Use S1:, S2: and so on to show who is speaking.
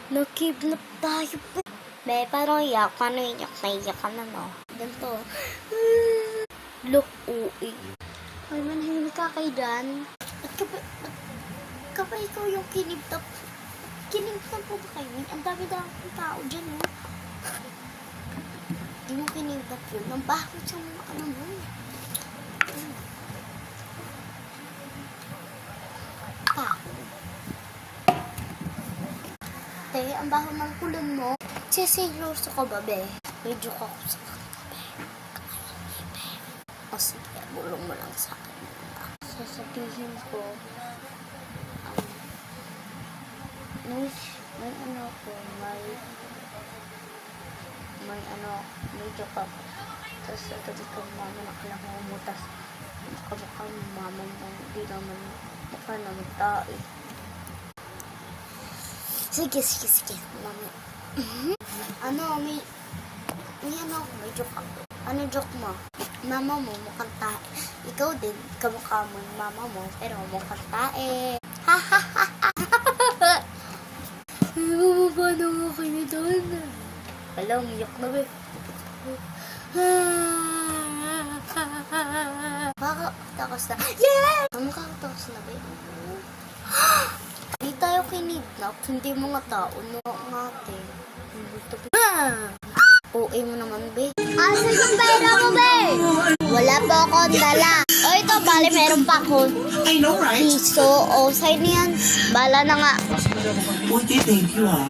S1: Nakidnap tayo pa. Be, parang iyak. Paano iyak? Naiyak ka na, no? Ganito. Look, ui. Ay, manahimik ka kay Dan. Ba't ka ba ikaw yung kinibtap? Kinibtap po ba kayo? Ang dami-dami ng tao dyan, no? Hindi mo kinibtap yun. Ang bakit sa mga ano mo? Te, ang baho ng kulon mo. Seryoso ka ba, be? Medyo ka ako sa kanta, be. O sige, bulong mo lang sa akin. Sasabihin ko, may ano ko, may ano, medyo ka ako. Tapos sabi ko, mama, nakalaki mo, tas mukha mo, mama mo, hindi naman, mukha naman tae. Sige, mami. Ano, may ano, may joke ako. Ano joke mo? Mama mo, mukhang tae. Ikaw din, kamukha mo yung mama mo, pero mukhang tae. Ha ha ha ha! Bumaba na nga kayo doon. Alam, iyak na ba? Baka takos na. Yeah! Ano ka takos na ba? Hindi tayo kinidnap, hindi mga tao, no nga ate. OA mo naman, be. Asan yung pera mo, be? Wala pa akong dala. O ito, bali, meron pa akong piso. O, sa'yo niyan. Bala na nga.
S2: Uy, thank you, ha.